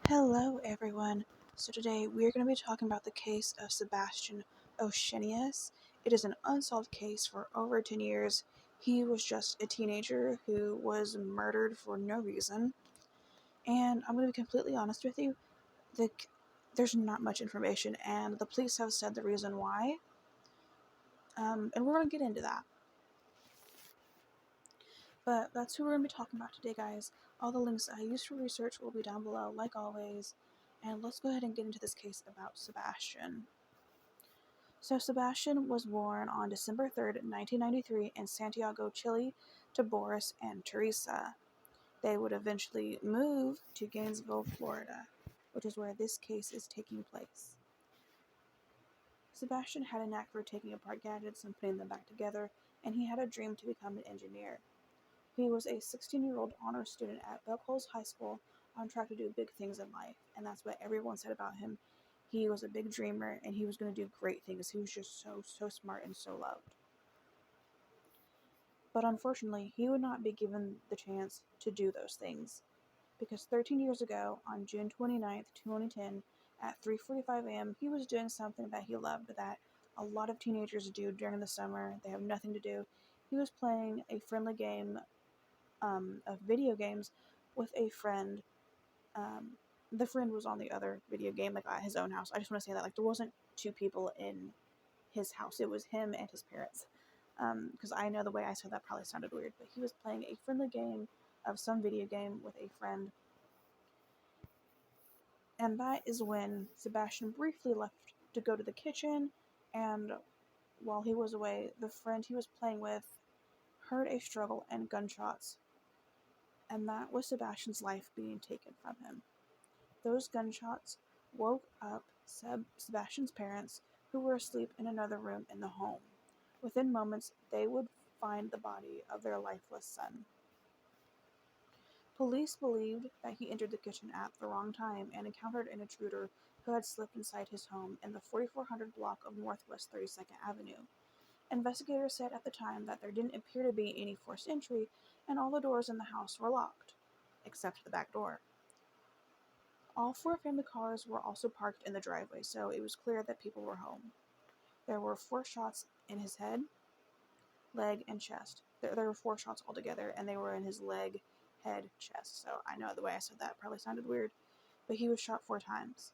Hello, everyone. So today we are going to be talking about the case of Sebastian Ochsenius. It is an unsolved case for over 10 years. He was just a teenager who was murdered for no reason. And I'm going to be completely honest with you, there's not much information, and the police have said the reason why. And we're going to get into that. But that's who we're going to be talking about today, guys. All the links I used for research will be down below, like always. And let's go ahead and get into this case about Sebastian. So Sebastian was born on December 3rd, 1993 in Santiago, Chile, to Boris and Teresa. They would eventually move to Gainesville, Florida, which is where this case is taking place. Sebastian had a knack for taking apart gadgets and putting them back together, and he had a dream to become an engineer. He was a 16-year-old honor student at Buckles High School, on track to do big things in life, and that's what everyone said about him. He was a big dreamer, and he was going to do great things. He was just so smart and so loved. But unfortunately, he would not be given the chance to do those things, because 13 years ago, on June 29th, 2010, at 3:45 a.m., he was doing something that he loved, that a lot of teenagers do during the summer. They have nothing to do. He was playing a friendly game of video games with a friend. The friend was on the other video game, like at his own house. I just want to say that, like, there wasn't two people in his house. It was him and his parents. Because I know the way I said that probably sounded weird, but he was playing a friendly game of some video game with a friend. And that is when Sebastian briefly left to go to the kitchen, and while he was away, the friend he was playing with heard a struggle and gunshots, and that was Sebastian's life being taken from him. Those gunshots woke up Sebastian's parents, who were asleep in another room in the home. Within moments, they would find the body of their lifeless son. Police believed that he entered the kitchen at the wrong time and encountered an intruder who had slipped inside his home in the 4400 block of Northwest 32nd Avenue. Investigators said at the time that there didn't appear to be any forced entry, and all the doors in the house were locked, except the back door. All four family cars were also parked in the driveway, so it was clear that people were home. There were 4 shots in his head, leg, and chest. There were 4 shots altogether, and they were in his leg, head, chest. So I know the way I said that probably sounded weird, but he was shot 4 times.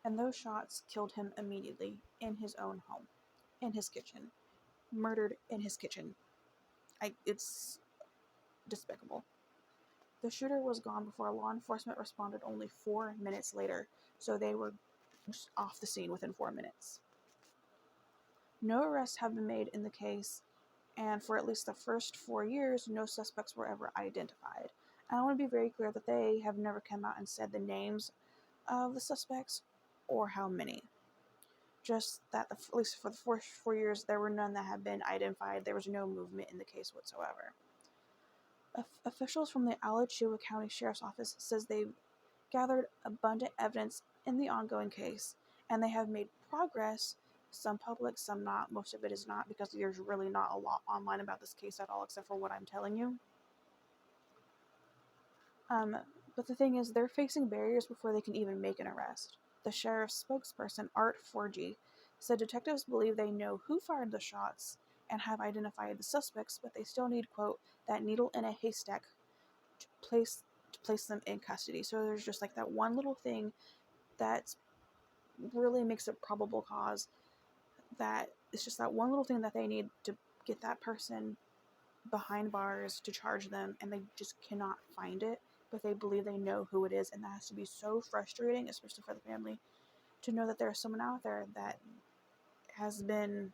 And those shots killed him immediately in his own home, in his kitchen. Murdered in his kitchen. It's despicable. The shooter was gone before law enforcement responded only 4 minutes later, so they were just off the scene within 4 minutes. No arrests have been made in the case, and for at least the first 4 years, no suspects were ever identified. And I want to be very clear that they have never come out and said the names of the suspects or how many. Just that, at least for the first 4 years, there were none that have been identified. There was no movement in the case whatsoever. Officials from the Alachua County Sheriff's Office says they've gathered abundant evidence in the ongoing case, and they have made progress, some public, some not. Most of it is not, because there's really not a lot online about this case at all, except for what I'm telling you. But the thing is, they're facing barriers before they can even make an arrest. The sheriff's spokesperson, Art Forgy, said detectives believe they know who fired the shots and have identified the suspects, but they still need, quote, that needle in a haystack to place them in custody. So there's just like that one little thing that really makes a probable cause, that it's just that one little thing that they need to get that person behind bars to charge them, and they just cannot find it, but they believe they know who it is, and that has to be so frustrating, especially for the family, to know that there's someone out there that has been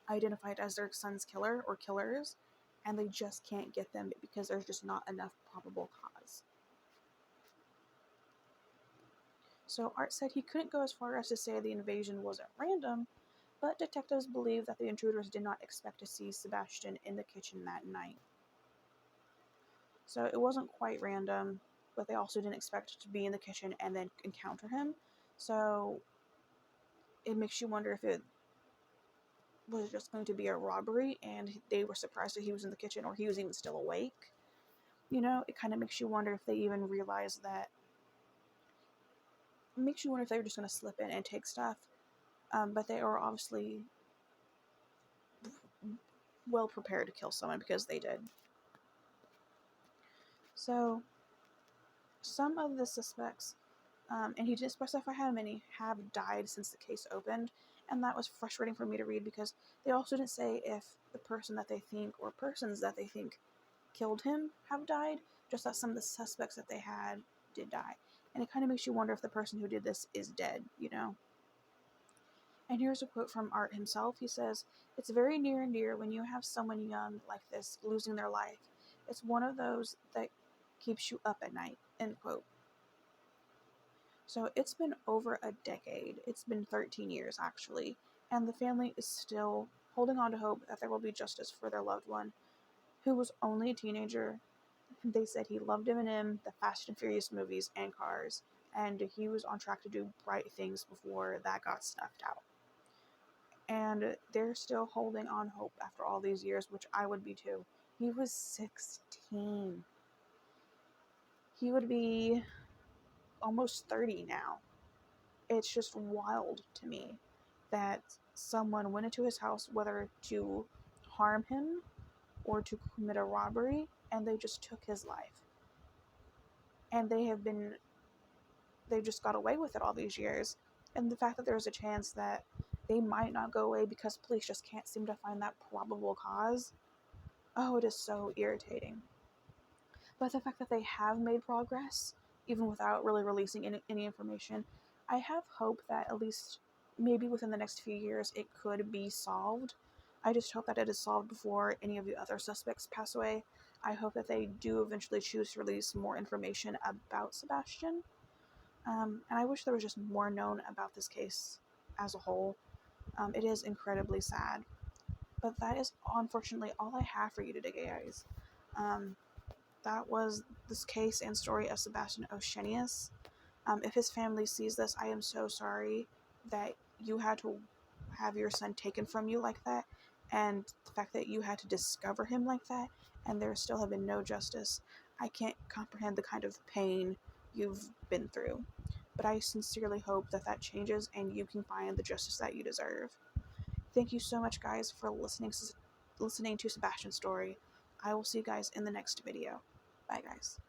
identified as their son's killer or killers, and they just can't get them because there's just not enough probable cause. So Art said he couldn't go as far as to say the invasion wasn't random, but detectives believe that the intruders did not expect to see Sebastian in the kitchen that night. So it wasn't quite random, but they also didn't expect to be in the kitchen and then encounter him. So it makes you wonder if it was just going to be a robbery and they were surprised that he was in the kitchen, or he was even still awake. You know, it kind of makes you wonder if they even realized that makes you wonder if they were just going to slip in and take stuff. But they are obviously well prepared to kill someone because they did. So, some of the suspects, and he didn't specify how many, have died since the case opened, and that was frustrating for me to read because they also didn't say if the person that they think or persons that they think killed him have died, just that some of the suspects that they had did die. And it kind of makes you wonder if the person who did this is dead, you know? And here's a quote from Art himself. He says, "It's very near and dear when you have someone young like this losing their life. It's one of those that keeps you up at night," end quote. So it's been over a decade. It's been 13 years, actually. And the family is still holding on to hope that there will be justice for their loved one, who was only a teenager. They said he loved Eminem, the Fast and Furious movies, and cars. And he was on track to do bright things before that got snuffed out. And they're still holding on hope after all these years, which I would be too. He was 16. He would be almost 30 now. It's just wild to me that someone went into his house, whether to harm him or to commit a robbery, and they just took his life. And they just got away with it all these years. And the fact that there's a chance that they might not go away because police just can't seem to find that probable cause, oh, it is so irritating. But the fact that they have made progress, even without really releasing any information, I have hope that at least maybe within the next few years it could be solved. I just hope that it is solved before any of the other suspects pass away. I hope that they do eventually choose to release more information about Sebastian. And I wish there was just more known about this case as a whole. It is incredibly sad. But that is unfortunately all I have for you today, guys. That was this case and story of Sebastian Ochsenius. If his family sees this, I am so sorry that you had to have your son taken from you like that, and the fact that you had to discover him like that, and there still have been no justice. I can't comprehend the kind of pain you've been through, but I sincerely hope that that changes and you can find the justice that you deserve. Thank you so much, guys, for listening to Sebastian's story. I will see you guys in the next video. Bye, guys.